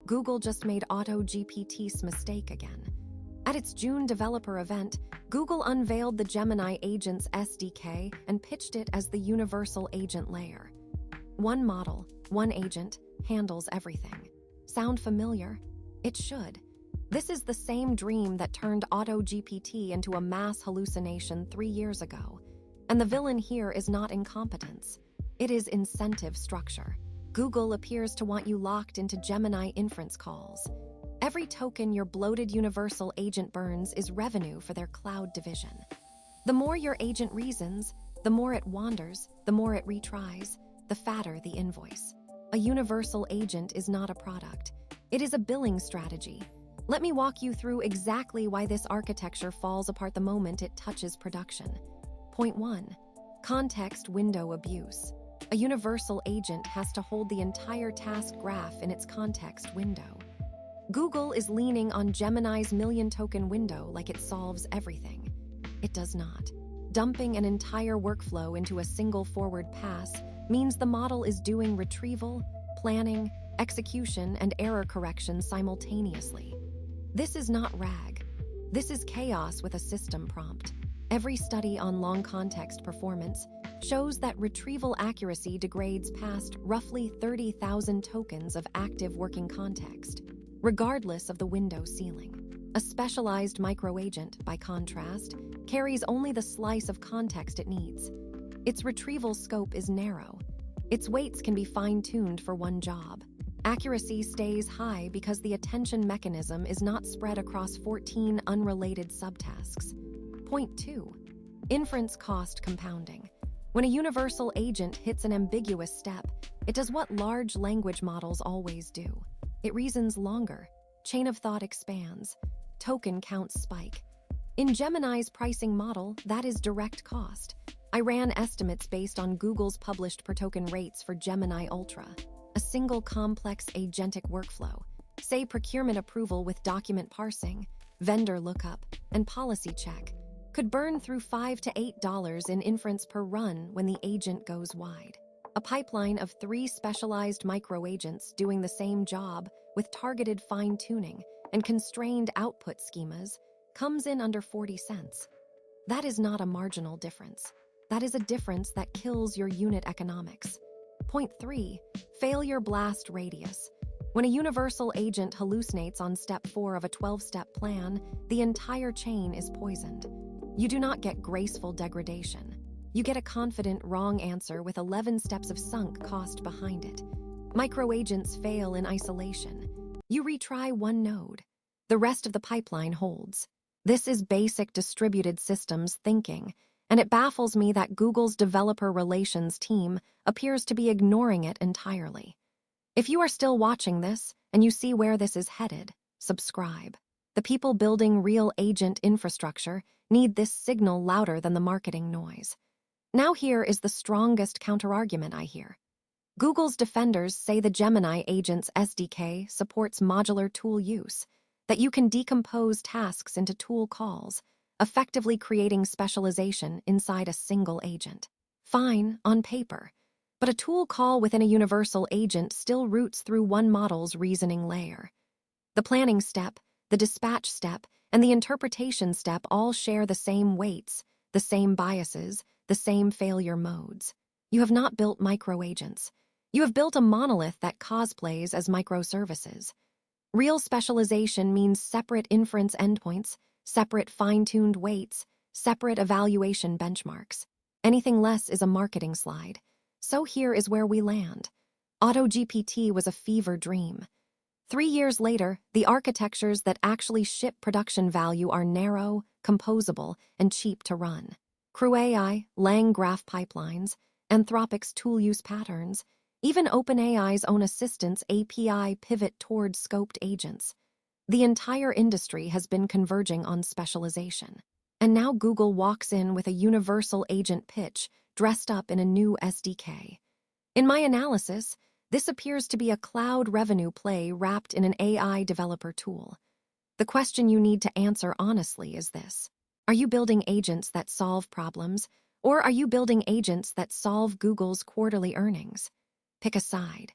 Google just made AutoGPT's mistake again. At its June developer event, Google unveiled the Gemini Agents SDK and pitched it as the universal agent layer. One model, one agent, handles everything. Sound familiar? It should. This is the same dream that turned AutoGPT into a mass hallucination 3 years ago. And the villain here is not incompetence. It is incentive structure. Google appears to want you locked into Gemini inference calls. Every token your bloated universal agent burns is revenue for their cloud division. The more your agent reasons, the more it wanders, the more it retries, the fatter the invoice. A universal agent is not a product. It is a billing strategy. Let me walk you through exactly why this architecture falls apart the moment it touches production. Point 1. Context window abuse. A universal agent has to hold the entire task graph in its context window. Google is leaning on Gemini's million-token window like it solves everything. It does not. Dumping an entire workflow into a single forward pass means the model is doing retrieval, planning, execution, and error correction simultaneously. This is not RAG. This is chaos with a system prompt. Every study on long context performance shows that retrieval accuracy degrades past roughly 30,000 tokens of active working context, regardless of the window ceiling. A specialized microagent, by contrast, carries only the slice of context it needs. Its retrieval scope is narrow. Its weights can be fine-tuned for one job. Accuracy stays high because the attention mechanism is not spread across 14 unrelated subtasks. Point 2. Inference cost compounding. When a universal agent hits an ambiguous step, it does what large language models always do. It reasons longer. Chain of thought expands. Token counts spike. In Gemini's pricing model, that is direct cost. I ran estimates based on Google's published per-token rates for Gemini Ultra. A single complex agentic workflow, say procurement approval with document parsing, vendor lookup, and policy check, could burn through $5 to $8 in inference per run when the agent goes wide. A pipeline of 3 specialized microagents doing the same job with targeted fine-tuning and constrained output schemas comes in under 40 cents. That is not a marginal difference. That is a difference that kills your unit economics. Point 3. Failure blast radius. When a universal agent hallucinates on step 4 of a 12-step plan, the entire chain is poisoned. You do not get graceful degradation. You get a confident wrong answer with 11 steps of sunk cost behind it. Microagents fail in isolation. You retry one node. The rest of the pipeline holds. This is basic distributed systems thinking, and it baffles me that Google's developer relations team appears to be ignoring it entirely. If you are still watching this and you see where this is headed, subscribe. The people building real agent infrastructure need this signal louder than the marketing noise. Now here is the strongest counterargument I hear. Google's defenders say the Gemini Agents SDK supports modular tool use, that you can decompose tasks into tool calls, effectively creating specialization inside a single agent. Fine, on paper, but a tool call within a universal agent still routes through one model's reasoning layer. The planning step, the dispatch step, and the interpretation step all share the same weights, the same biases, the same failure modes. You have not built microagents. You have built a monolith that cosplays as microservices. Real specialization means separate inference endpoints, separate fine-tuned weights, separate evaluation benchmarks. Anything less is a marketing slide. So here is where we land. AutoGPT was a fever dream. 3 years later, the architectures that actually ship production value are narrow, composable, and cheap to run. Crew AI, Lang graph pipelines, Anthropic's tool use patterns, even OpenAI's own assistant's API pivot toward scoped agents. The entire industry has been converging on specialization. And now Google walks in with a universal agent pitch dressed up in a new SDK. In my analysis, this appears to be a cloud revenue play wrapped in an AI developer tool. The question you need to answer honestly is this: are you building agents that solve problems, or are you building agents that solve Google's quarterly earnings? Pick a side.